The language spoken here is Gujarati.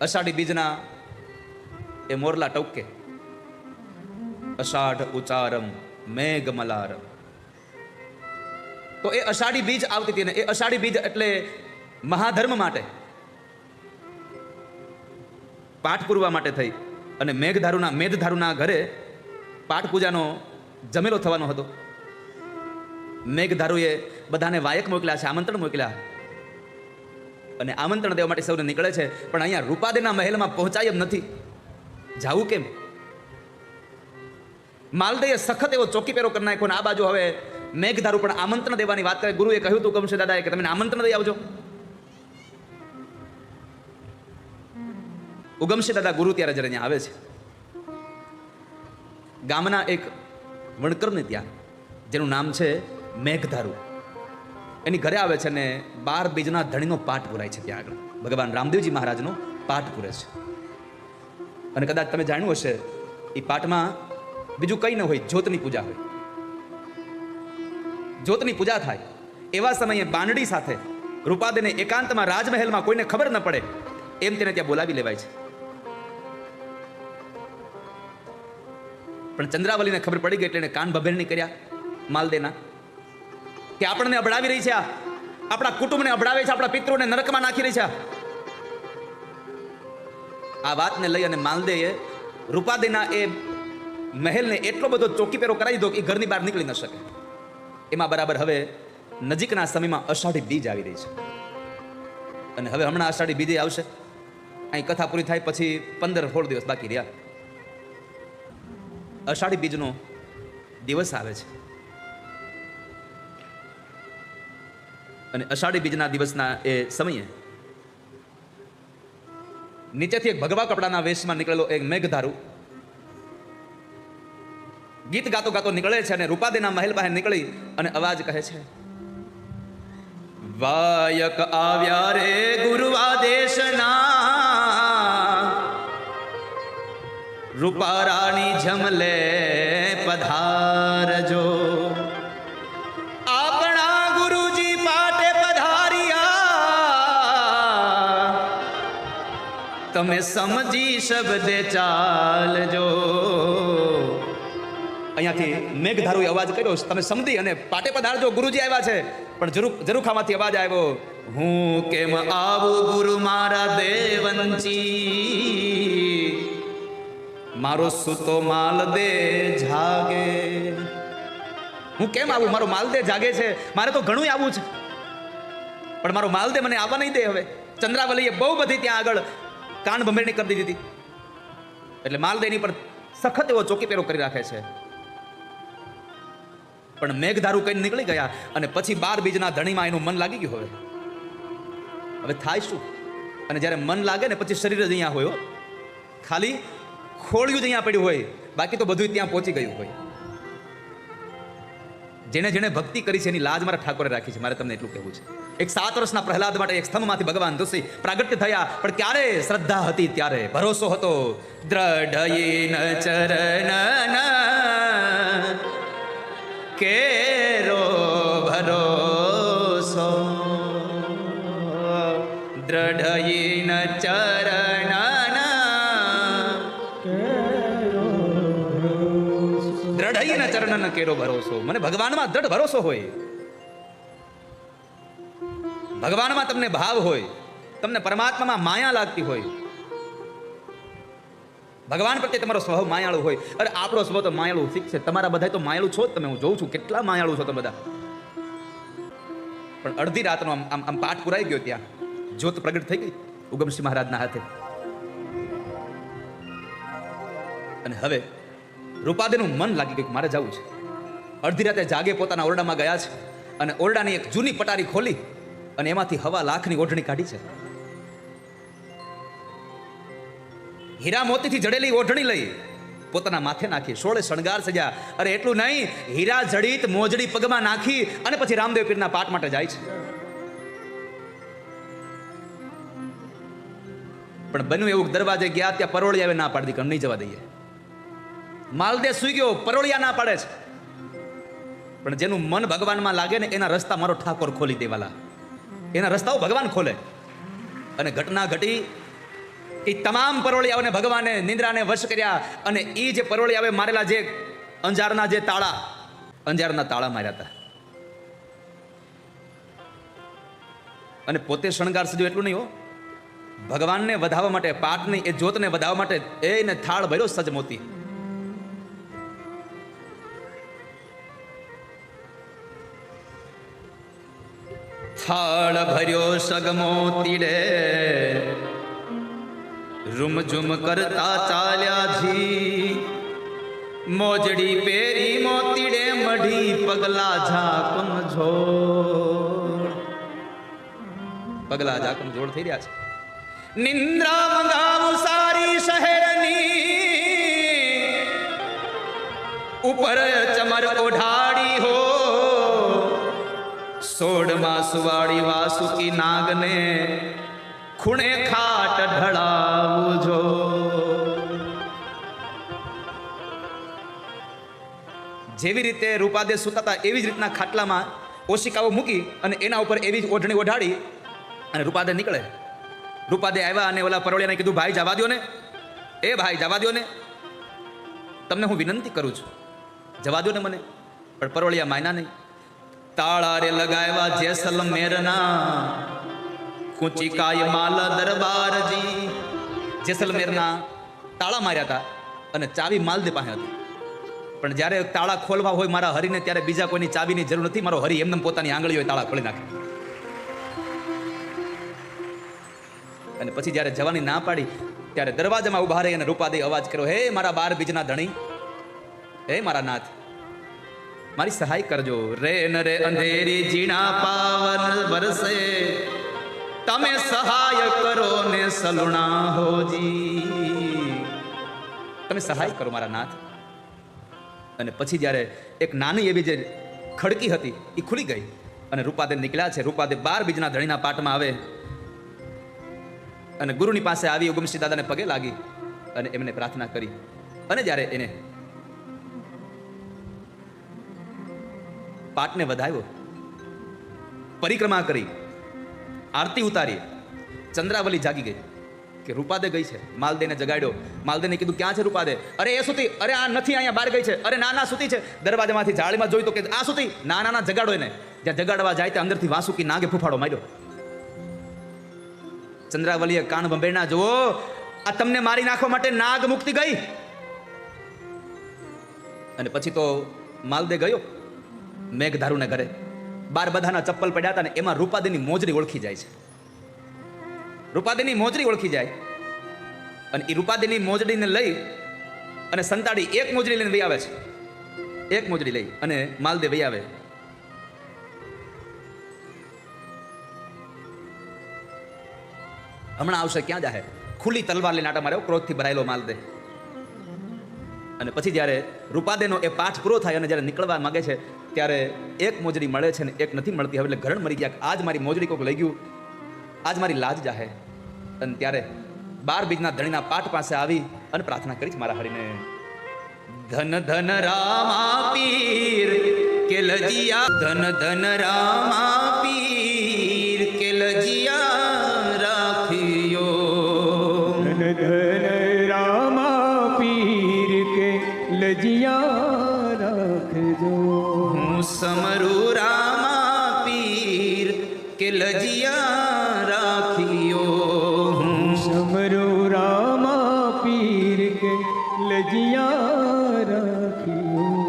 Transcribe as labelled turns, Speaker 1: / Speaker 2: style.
Speaker 1: અષાઢી બીજના એ મોરલા ટવકે, અષાઢ ઉચારમ મેઘ મલારમ. તો એ અષાઢી બીજ આવતી હતી ને એ અષાઢી બીજ એટલે મહાધર્મ માટે, પાઠ પૂરવા માટે થઈ અને મેઘધારુના ઘરે પાઠ પૂજાનો જમેલો થવાનો હતો. મેઘધારુએ બધાને વાયક મોકલ્યા છે, આમંત્રણ મોકલ્યા અને આમંત્રણ દેવા માટે સૌને નીકળે છે. પણ અહીંયા રૂપાદેના મહેલમાં પહોંચાય એમ નથી. જાવું કેમ? માલદેએ સખત એવો ચોકીપેરો કરી નાખ્યો ને આ બાજુ હવે મેઘધારુ પણ આમંત્રણ દેવાની વાત કરે. ગુરુએ કહ્યું તું ગમશે દાદાએ કે તમે આમંત્રણ દઈ આવજો. ઉગમશે દાદા ગુરુ ત્યારે જ્યારે અહીંયા આવે છે, ગામના એક વણકરને ત્યાં જેનું નામ છે મેઘધારુ, એની ઘરે આવે છે ને 12 બીજના ધણીનો પાઠ પુરાય છે. ત્યાં આગળ ભગવાન રામદેવજી મહારાજનો પાઠ પૂરે છે. અને કદાચ તમે જાણ્યું હશે એ પાઠમાં બીજું કંઈ ન હોય, જ્યોતની પૂજા હોય. જ્યોતની પૂજા થાય એવા સમયે બાંડડી સાથે રૂપાદેને એકાંતમાં રાજમહેલમાં કોઈને ખબર ન પડે એમ તેને ત્યાં બોલાવી લેવાય છે. પણ ચંદ્રાવલીને ખબર પડી ગઈ એટલે એને કાન ભભેરણી કર્યા માલદેના કે આપણને અભડાવી રહી છે, આપણા કુટુંબને અભડાવે છે, આપણા પિતૃને નરકમાં નાખી રહી છે. આ વાતને લઈ અને માલદેએ રૂપાદેના એ મહેલને એટલો બધો ચોકીપેરો કરાવી દીધો કે એ ઘરની બહાર નીકળી ન શકે. એમાં બરાબર હવે નજીકના સમયમાં અષાઢી બીજ આવી રહી છે અને હવે હમણાં અષાઢી બીજે આવશે. અહીં કથા પૂરી થાય પછી 15-16 દિવસ બાકી રહ્યા. અષાઢી બીજનો દિવસ આવે છે અને અષાઢી બીજના દિવસના એ સમયે નીચેથી એક ભગવા કપડાના વેશમાં નીકળેલો એક મેઘધારુ ગીત ગાતો ગાતો નીકળે છે અને રૂપાદેના મહેલ બહાર નીકળી અને અવાજ કહે છે, વાયક આવ્યા રે ગુરુવાદેશના, રૂપારાણી જમલે પધારજો. આપણા ગુરુજી પાટે પધાર્યા, તમે સમજી શબ્દે ચાલજો. અહીંયાથી મેઘધારુએ અવાજ કર્યો, તમે સમજી અને પાટે પધારજો, ગુરુજી આવ્યા છે. પણ ઝરૂખામાંથી અવાજ આવ્યો, હું કેમ આવું ગુરુ મારા દેવંચી, મારો સુતો માલદે જાગે. હું કેમ આવું? મારો માલદે જાગે છે, મારે તો ઘણું આવવું છે પણ મારો માલદે મને આવવા નહીં દે. હવે ચંદ્રાવલીએ બહુ બધી ત્યાં આગળ કાન ભંભેરણી કરી દીધી હતી એટલે માલદેની પર સખત એવો ચોકીપેરો કરી રાખે છે. પણ મેઘધારુ કઈ નીકળી ગયા અને પછી 12 બીજના ધણીમાં એનું મન લાગી ગયું. હવે થાય શું? અને જ્યારે મન લાગે ને પછી શરીર જ અહીંયા હોય, ખાલી ખોળિયું જ અહીંયા પડ્યું હોય, બાકી તો બધું ત્યાં પહોંચી ગયું હોય. જેને જેને ભક્તિ કરી છે એની લાજ મારા ઠાકોરે રાખી છે. મારે તમને એટલું કહેવું છે. એક 7 વર્ષના પ્રહલાદ માટે એક સ્તંભમાંથી ભગવાન તુલસી પ્રાગટ્ય થયા, પણ ક્યારે શ્રદ્ધા હતી, ત્યારે ભરોસો હતો. દ્રઢયિન ચરણ કેરો ભરોસો, દ્રઢયિન ચરણ ચરણ કેરો ભરોસો. મને ભગવાનમાં દ્રઢ ભરોસો હોય, ભગવાનમાં તમને ભાવ હોય, તમને પરમાત્મામાં માયા લાગતી હોય, ભગવાન પ્રત્યે તમારો સ્વભાવ માયાળુ હોય. અરે આપણો સ્વભાવ તો માયાળુ ઠીક છે, તમારા બધા તો માયાળુ છો જ. તમે હું જોઉં છું કેટલા માયાળુ છો તમે બધા. પણ અડધી રાતનો આમ પાઠ પુરાઈ ગયો, ત્યાં જ્યોત પ્રગટ થઈ ગઈ ઉગમસિંહ મહારાજના હાથે. અને હવે રૂપાદેનું મન લાગી ગયું, મારે જવું છે. અડધી રાતે જાગે પોતાના ઓરડામાં ગયા છે અને ઓરડાની એક જૂની પટારી ખોલી અને એમાંથી 1.25 લાખની ઓઢણી કાઢી છે. હીરા મોતીથી જડેલી ઓઢણી લઈ પોતાના માથે નાખી, 16 શણગાર સજ્યા. અરે એટલું નહીં, હીરા જડિત મોજડી પગમાં નાખી અને પછી રામદેવ પીરના પાઠ માટે જાય છે. પણ બન્યું એવું, દરવાજે ગયા ત્યાં પરોળિયાએ ના પાડી દીધી, નહીં જવા દઈએ. માલદે સુઈ ગયો, પરોળિયા ના પાડે છે. પણ જેનું મન ભગવાનમાં લાગે ને એના રસ્તા મારો ઠાકોર ખોલી દેવાલા, એના રસ્તાઓ ભગવાન ખોલે. અને ઘટના ઘટી કે તમામ પરોળિયાઓને ભગવાને નિંદ્રાને વશ કર્યા અને એ જે પરોળિયાએ મારેલા જે અંજારના તાળા માર્યા હતા. અને પોતે શણગાર સજ્યો એટલું નહીં હો, ભગવાનને વધાવવા માટે, પાટની એ જ્યોતને વધાવવા માટે એને થાળ ભર્યો સજ મોતી. થાળ ભર્યો સગ મોતીડે રૂમઝુમ કરતા ચાલ્યા જી. મોજડી પેરી મોતીડે મઢી પગલા ઝાકમ ઝોડ. પગલા ઝાકમ જોડ થઈ રહ્યા છે. નિંદ્રા મંગાવું સારી શહેરની ઉપર ચમર ઓઢાડી હો. સોડમાં સુવાડી વાસુકી નાગને ખૂણે ખાટ ઢળાવું જો. જેવી રીતે રૂપાદે સૂતા હતા એવી જ રીતના ખાટલામાં ઓશિકાઓ મૂકી અને એના ઉપર એવી જ ઓઢણી ઓઢાડી અને રૂપાદે નીકળે. રૂપાદે આવ્યા અને ઓલા પરોળિયાને કીધું, ભાઈ જવા દ્યો ને, એ ભાઈ જવા દ્યો ને, તમને હું વિનંતી કરું છું, જવા દ્યો ને મને. પણ પરોળિયા માયના નહીં. તાળા રે લગાવ્યા જેસલમેરના કુચિકાય માલ દરબારજી. જેસલમેરના તાળા માર્યા હતા અને ચાવી માલદે પાસે હતી. પણ જ્યારે તાળા ખોલવા હોય મારા હરીને, ત્યારે બીજા કોઈની ચાવીની જરૂર નથી. મારો હરી એમને પોતાની આંગળીઓ તાળા ખોલી નાખે. અને પછી જ્યારે જવાની ના પાડી ત્યારે દરવાજામાં ઉભા રહી અને રૂપાદે અવાજ કર્યો, હે મારા 12 બીજના ધણી, હે મારા નાથ, મારી સહાય કરજો. રે ન રે અંધેરી ઝીણા પાવન વરસે, તમે સહાય કરો ને સલુણા હોજી. તમે સહાય કરો મારા નાથ. અને પછી જ્યારે એક નાની એવી જે ખડકી હતી એ ખુલી ગઈ અને રૂપાદે નીકળ્યા છે. રૂપાદે 12 બીજના ધણીના પાટમાં આવે અને ગુરુની પાસે આવી ઉગમસિંહ દાદાને પગે લાગી અને એમને પ્રાર્થના કરી. અને જ્યારે એને પાટને વધાવ્યો, પરિક્રમા કરી, આરતી ઉતારી, ચંદ્રાવલી જાગી ગઈ કે રૂપાદે ગઈ છે. માલદેને જગાડ્યો. માલદેને કીધું, ક્યાં છે રૂપાદે? અરે એ સુતી. અરે આ નથી, અહીંયા બહાર ગઈ છે. અરે ના સુતી છે. દરવાજામાંથી જાળીમાં જોઈ તો કે આ સુતી. ના જગાડો એને. જ્યાં જગાડવા જાય ત્યાં અંદરથી વાસુકી નાગે ફૂફાડો માર્યો. ચંદ્રાવલીએ કાન બંભેરના, જુઓ આ તમને મારી નાખવા માટે નાગ મુક્તિ ગઈ. અને પછી તો માલદે ગયો મેઘધારુને ઘરે. 12 બધાના ચપ્પલ પડ્યા હતા ને એમાં રૂપાદેની મોજડી ઓળખી જાય છે. રૂપાદેની મોજડી ઓળખી જાય અને એ રૂપાદેની મોજડીને લઈ અને સંતાડી એક મોજડી લઈને વહી આવે છે. એક મોજડી લઈ અને માલદે વહી આવે. હમણાં આવશે, ક્યાં જાહે? ખુલ્લી તલવાર લઈને આટા માર્યો, ક્રોધથી ભરાયેલો માલદે. અને પછી જ્યારે રૂપાદેનો એ પાઠ પૂરો થાય અને જ્યારે નીકળવા માંગે છે ત્યારે એક મોજડી મળે છે ને એક નથી મળતી. હવે એટલે ઘરણ મરી ગયા. આજ મારી મોજડી કોક લઈ ગયું, આજ મારી લાજ જાહે. અને ત્યારે 12 બીજના ધણીના પાઠ પાસે આવી અને પ્રાર્થના કરી છે મારા હરીને, ધન ધન રામા પીર કે લજિયા, ધન ધન રામા પીર કે લજિયા રાખ્યો,
Speaker 2: ધન ધન રામા પીર કે લજિયા રાખજો.
Speaker 1: હું સમરુ રામા પીર કે લજિયા રાખ્યો, હું
Speaker 2: સમરો રામા પીર કે લજિયા રાખ્યો.